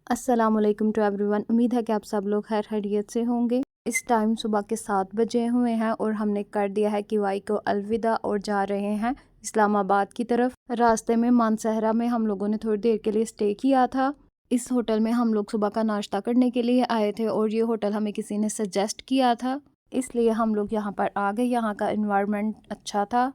अस्सलामुअलैकुम to everyone. उम्मीद है कि आप सब लोग खैर खैरियत से होंगे। इस टाइम सुबह के 7 बजे हुए हैं और हमने कर दिया है किवाई को अलविदा और जा रहे हैं इस्लामाबाद की तरफ। रास्ते में मानसहरा में हम लोगों ने थोड़ी देर के लिए स्टे किया था। इस होटल में हम लोग सुबह का नाश्ता करने के लिए आए थे और ये होटल हमें किसी ने सजेस्ट किया था, इसलिए हम लोग यहाँ पर आ गए। यहाँ का इन्वायरमेंट अच्छा था।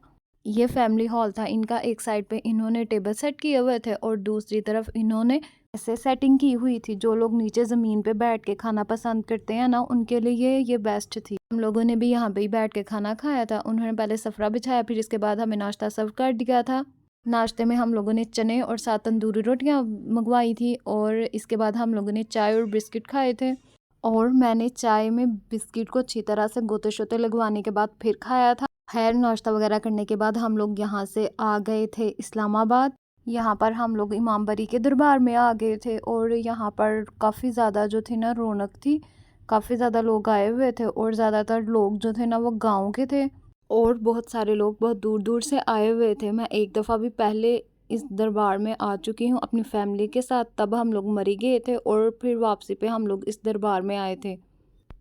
ये फैमिली हॉल था इनका। एक साइड पे इन्होंने टेबल सेट किए हुए थे और दूसरी तरफ इन्होंने ऐसे सेटिंग की हुई थी। जो लोग नीचे ज़मीन पे बैठ के खाना पसंद करते हैं ना, उनके लिए ये बेस्ट थी। हम लोगों ने भी यहाँ पे ही बैठ के खाना खाया था। उन्होंने पहले सफरा बिछाया, फिर इसके बाद हमें नाश्ता सर्व कर दिया था। नाश्ते में हम लोगों ने चने और 7 तंदूरी रोटियाँ मंगवाई थी और इसके बाद हम लोगों ने चाय और बिस्किट खाए थे। और मैंने चाय में बिस्किट को अच्छी तरह से गोते शोते लगवाने के बाद फिर खाया था। खैर नाश्ता वगैरह करने के बाद हम लोग यहाँ से आ गए थे इस्लामाबाद। यहाँ पर हम लोग इमाम बरी के दरबार में आ गए थे और यहाँ पर काफ़ी ज़्यादा जो थी ना रौनक थी। काफ़ी ज़्यादा लोग आए हुए थे और ज़्यादातर लोग जो थे ना वो गांव के थे और बहुत सारे लोग बहुत दूर दूर से आए हुए थे। मैं एक दफ़ा भी पहले इस दरबार में आ चुकी हूँ अपनी फैमिली के साथ। तब हम लोग मरी गए थे और फिर वापसी पे हम लोग इस दरबार में आए थे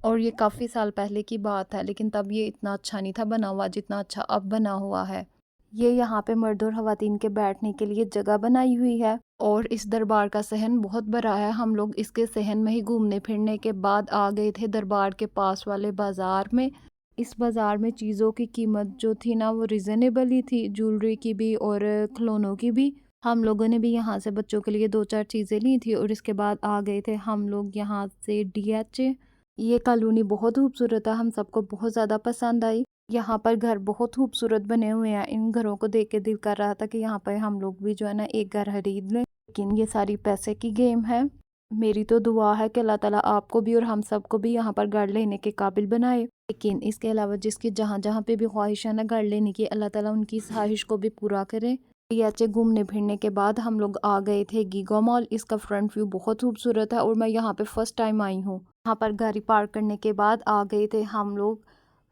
और ये काफ़ी साल पहले की बात है, लेकिन तब ये इतना अच्छा नहीं था बना हुआ जितना अच्छा अब बना हुआ है। ये यहाँ पे मर्द और ख़वातीन के बैठने के लिए जगह बनाई हुई है और इस दरबार का सहन बहुत बड़ा है। हम लोग इसके सहन में ही घूमने फिरने के बाद आ गए थे दरबार के पास वाले बाज़ार में। इस बाज़ार में चीज़ों की कीमत जो थी ना वो रिजनेबल ही थी, ज्वेलरी की भी और खिलौनों की भी। हम लोगों ने भी यहाँ से बच्चों के लिए 2-4 चीज़ें ली थी और इसके बाद आ गए थे हम लोग यहाँ से DH। ये कॉलोनी बहुत खूबसूरत है, हम सबको बहुत ज़्यादा पसंद आई। यहाँ पर घर बहुत खूबसूरत बने हुए हैं। इन घरों को देख के दिल कर रहा था कि यहाँ पर हम लोग भी जो है ना एक घर खरीद लें, लेकिन ये सारी पैसे की गेम है। मेरी तो दुआ है कि अल्लाह ताला आपको भी और हम सबको भी यहाँ पर घर लेने के काबिल बनाए। लेकिन इसके अलावा जिसकी जहाँ जहाँ पे भी ख्वाहिश है ना घर लेने की, अल्लाह ताला उनकी इस ख्वाहिश को भी पूरा करे। अच्छे घूमने फिरने के बाद हम लोग आ गए थे गीगा मॉल। इसका फ्रंट व्यू बहुत खूबसूरत है और मैं यहाँ पे फर्स्ट टाइम आई हूँ। यहाँ पर गाड़ी पार्क करने के बाद आ गए थे हम लोग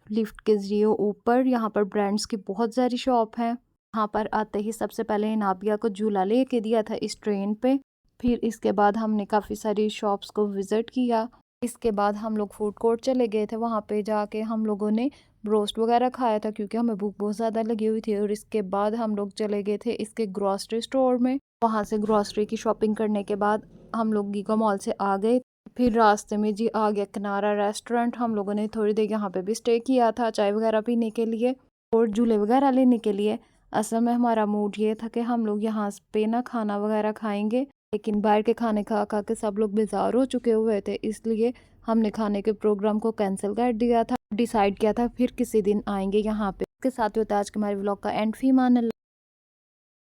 लिफ्ट के जरिए ऊपर। यहाँ पर ब्रांड्स की बहुत सारी शॉप हैं। यहाँ पर आते ही सबसे पहले नाबिया को झूला लेके दिया था इस ट्रेन पे। फिर इसके बाद हमने काफ़ी सारी शॉप्स को विज़िट किया। इसके बाद हम लोग फूड कोर्ट चले गए थे। वहाँ पे जाके हम लोगों ने ब्रोस्ट वगैरह खाया था क्योंकि हमें भूख बहुत ज़्यादा लगी हुई थी। और इसके बाद हम लोग चले गए थे इसके ग्रॉसरी स्टोर में। वहाँ से ग्रॉसरी की शॉपिंग करने के बाद हम लोग गीगा मॉल से आ गए। फिर रास्ते में जी आ गया किनारा रेस्टोरेंट। हम लोगों ने थोड़ी देर यहाँ पे भी स्टे किया था चाय वगैरह पीने के लिए और झूले वगैरह लेने के लिए। असल में हमारा मूड ये था कि हम लोग यहाँ पे ना खाना वगैरह खाएंगे, लेकिन बाहर के खाने खा खा के सब लोग बेजार हो चुके हुए थे, इसलिए हमने खाने के प्रोग्राम को कैंसिल कर दिया था। डिसाइड किया था फिर किसी दिन आएंगे यहाँ पे। इसके साथ होता है आज के हमारे व्लॉग का एंड। फी मान।